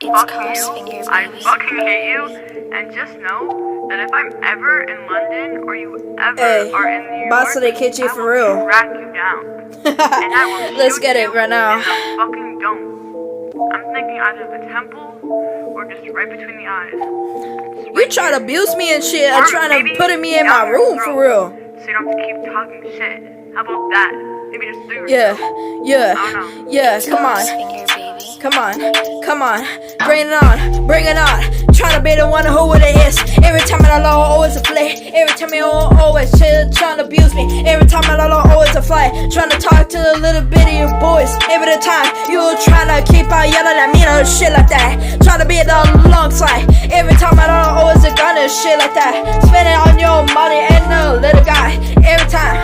Fuck you, I fucking hate you, and just know that if I'm ever in London or you ever are in New York, Boss of the kitchen for real. Track you down. And I will Let's shoot get it you right now. in the fucking dome. I'm thinking either the temple or just right between the eyes. You try to abuse me and shit. Or I'm trying to maybe put me in down my your room throat, for real. So you don't have to keep talking shit. How about that? Maybe just do Yeah, yourself. I don't know. yeah, come on. Come on, come on, bring it on, bring it on. Trying to be the one who it is. Every time I low, always a play. Every time you always chill, trying to abuse me. Every time I low, always a fly. Trying to talk to the little bitty boys. Every time you trying to keep on yelling at me and shit like that. Trying to be the long side. Every time I low, always a gun and shit like that. Spending on your money and the little guy. Every time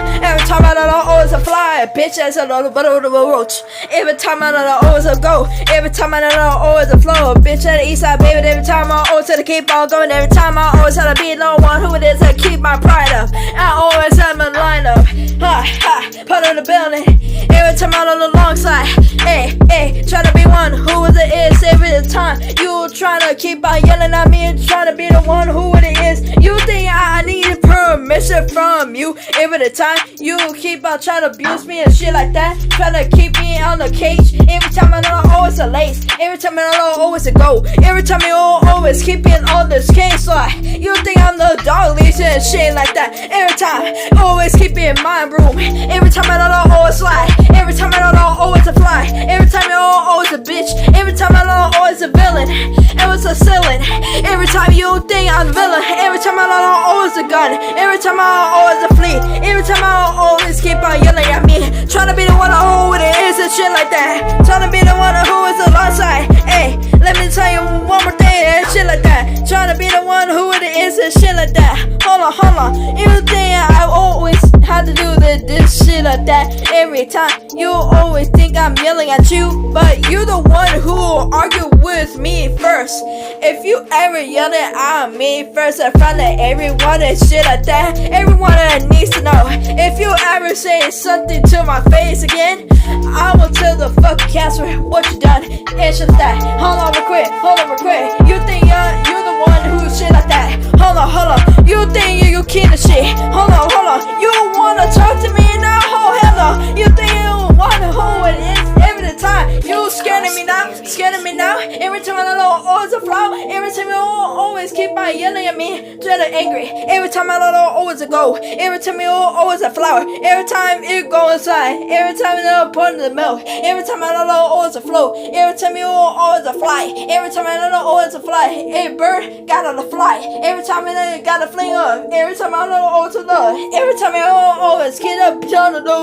I low, always a fly. Bitch ass a little bit of a roach. Every time I low, always a go. Every time I know always a flow, bitch at the east side, baby. Every time I always had to keep on going. Every time I always had to be the one who it is to keep my pride up. I always have my line up. Ha ha, part of the building. Every time I'm on the long side, hey hey, try to be one who it is. Every time you trying to keep on yelling at me and trying to be the one who it is. You think I need permission from you? Every time you keep on trying to abuse me and shit like that, trying to keep me on the cage. Every time I know always a lace. Every time I know always a go. Every time you always keep it on this case. Like you think I'm the dog leash and shit like that. Every time always keep it in my room. Every time I know always slide. Every time I know always a fly. Every time you always a bitch. Every time I know always a villain. It was a ceiling. Every time you think I'm the villain. Every time I know always a gun. Every time I always a flea. Every time I always keep on yelling at me. Trying to be the one who it is and shit like that. Trying to be the one who is the long side. Hey, let me tell you one more thing and shit like that. Trying to be the one who it is and shit like that. Hold on. You think I always had to do this shit like that. Every time you always think I'm yelling at you, but you're the one who will argue with me first. If you ever yell at me first in front of everyone and shit like that, everyone needs to know. If you ever say something to my face again, I will tell the fucking cancer what you done and shit like that. Hold on real quick. You think you're the one who shit like that. Hold on. You think you king of shit. Hold on. You wanna talk to me now? Oh hell no. You think you wanna who it is every time. You scaring me now. Every time I know always a flaw. Every time you always keep on yelling at me, dread angry. Every time I know always a go. Every time you always a flower. Every time you go inside. Every time you know put in the milk. Every time I know always a flow. Every time you always a fly. Every time I know always a fly. A bird got on the fly. Every time I know you gotta fling up. Every time I know always a love. Every time I always get up on the door.